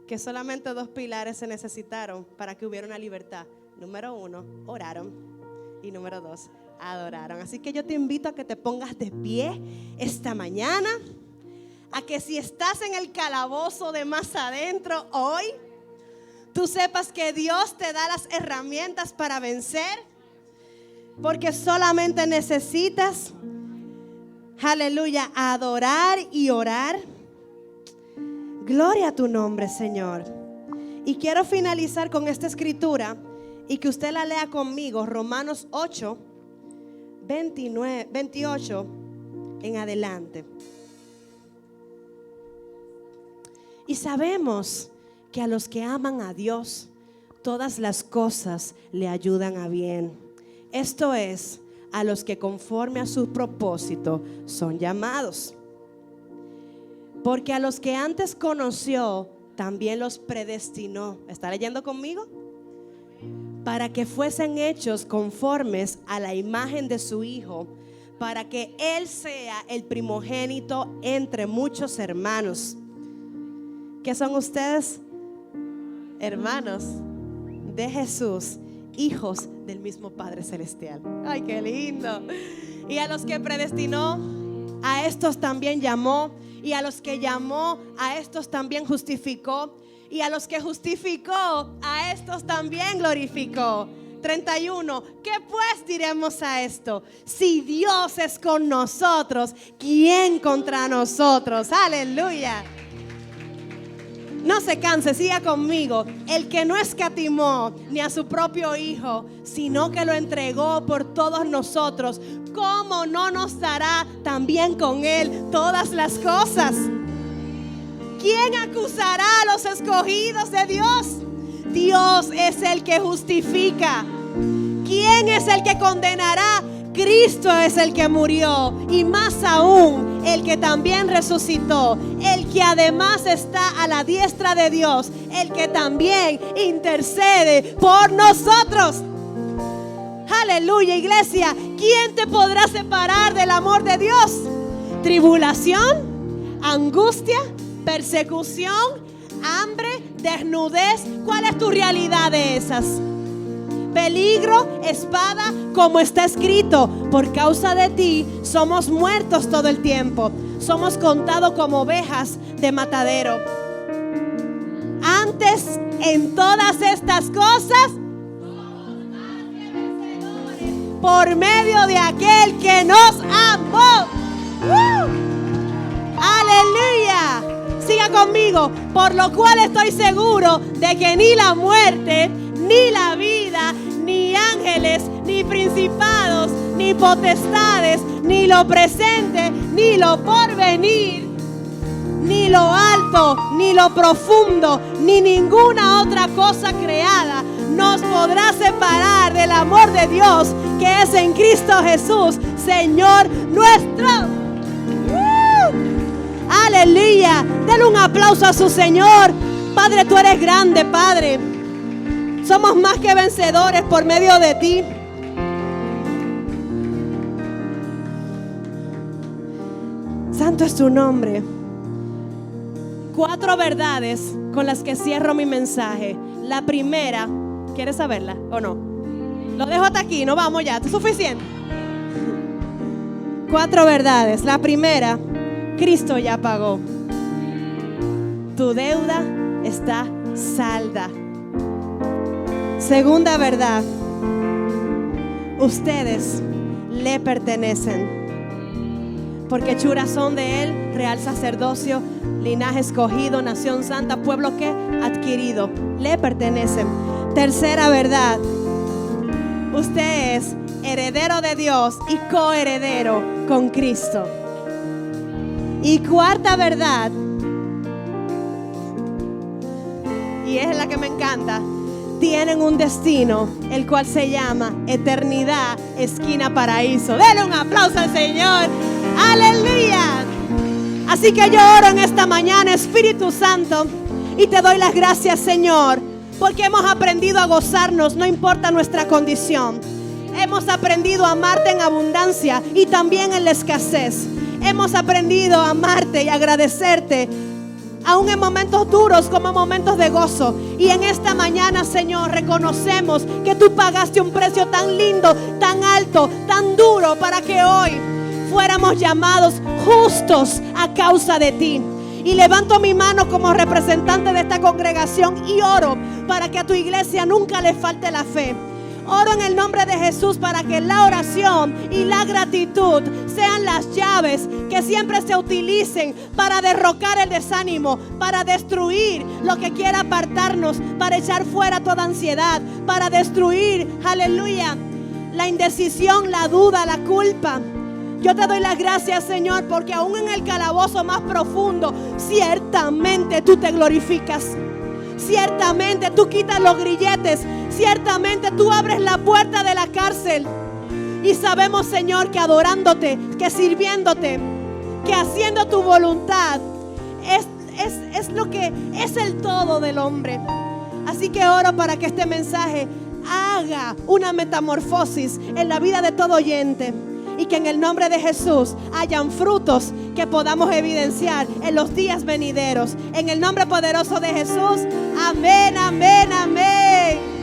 que solamente dos pilares se necesitaron para que hubiera una libertad. Número 1, oraron, y número 2, adoraron. Así que yo te invito a que te pongas de pie esta mañana, a que si estás en el calabozo de más adentro hoy, tú sepas que Dios te da las herramientas para vencer, porque solamente necesitas, aleluya, adorar y orar. Gloria a tu nombre, Señor. Y quiero finalizar con esta escritura y que usted la lea conmigo, Romanos 8, 28 en adelante. Y sabemos que a los que aman a Dios, todas las cosas le ayudan a bien. Esto es, a los que conforme a su propósito son llamados. Porque a los que antes conoció, también los predestinó. ¿Está leyendo conmigo? Para que fuesen hechos conformes a la imagen de su Hijo, para que Él sea el primogénito entre muchos hermanos. ¿Qué son ustedes? Hermanos de Jesús, hijos del mismo Padre Celestial. ¡Ay, qué lindo! Y a los que predestinó, a estos también llamó. Y a los que llamó, a estos también justificó. Y a los que justificó, a estos también glorificó. 31. ¿Qué pues diremos a esto? Si Dios es con nosotros, ¿quién contra nosotros? Aleluya. No se canse, siga conmigo. El que no escatimó ni a su propio Hijo, sino que lo entregó por todos nosotros, ¿cómo no nos dará también con Él todas las cosas? ¿Quién acusará a los escogidos de Dios? Dios es el que justifica. ¿Quién es el que condenará? Cristo es el que murió, y más aún el que también resucitó, el que además está a la diestra de Dios, el que también intercede por nosotros. Aleluya, iglesia. ¿Quién te podrá separar del amor de Dios? ¿Tribulación? ¿Angustia? ¿Persecución? ¿Hambre? ¿Desnudez? ¿Cuál es tu realidad de esas? Peligro, espada, como está escrito, por causa de ti somos muertos todo el tiempo, somos contados como ovejas de matadero. Antes, en todas estas cosas, por medio de aquel que nos amó. Aleluya. Siga conmigo. Por lo cual estoy seguro de que ni la muerte, ni la vida, ni ángeles, ni principados, ni potestades, ni lo presente, ni lo porvenir, ni lo alto, ni lo profundo, ni ninguna otra cosa creada nos podrá separar del amor de Dios que es en Cristo Jesús, Señor nuestro. Aleluya. Denle un aplauso a su Señor. Padre, tú eres grande, Padre. Somos más que vencedores por medio de ti. Santo es tu nombre. 4 verdades con las que cierro mi mensaje. La primera, ¿quieres saberla o no? Lo dejo hasta aquí, no vamos ya, ¿esto es suficiente? 4 verdades. La primera, Cristo ya pagó. Tu deuda está salda. Segunda verdad, ustedes le pertenecen, porque hechuras son de él, real sacerdocio, linaje escogido, nación santa, pueblo que adquirido, le pertenecen. Tercera verdad, usted es heredero de Dios y coheredero con Cristo. Y cuarta verdad, y es la que me encanta, tienen un destino, el cual se llama eternidad, esquina paraíso. Denle un aplauso al Señor. Aleluya. Así que yo oro en esta mañana, Espíritu Santo, y te doy las gracias, Señor, porque hemos aprendido a gozarnos, no importa nuestra condición. Hemos aprendido a amarte en abundancia y también en la escasez. Hemos aprendido a amarte y agradecerte, aún en momentos duros como en momentos de gozo. Y en esta mañana, Señor, reconocemos que tú pagaste un precio tan lindo, tan alto, tan duro, para que hoy fuéramos llamados justos a causa de ti. Y levanto mi mano como representante de esta congregación y oro para que a tu iglesia nunca le falte la fe. Oro en el nombre de Jesús para que la oración y la gratitud sean las llaves que siempre se utilicen para derrocar el desánimo, para destruir lo que quiera apartarnos, para echar fuera toda ansiedad, para destruir, aleluya, la indecisión, la duda, la culpa. Yo te doy las gracias, Señor, porque aún en el calabozo más profundo, ciertamente tú te glorificas. Ciertamente tú quitas los grilletes. Ciertamente tú abres la puerta de la cárcel. Y sabemos, Señor, que adorándote, que sirviéndote, que haciendo tu voluntad es lo que es el todo del hombre. Así que oro para que este mensaje haga una metamorfosis en la vida de todo oyente, y que en el nombre de Jesús hayan frutos que podamos evidenciar en los días venideros. En el nombre poderoso de Jesús. Amén, amén, amén.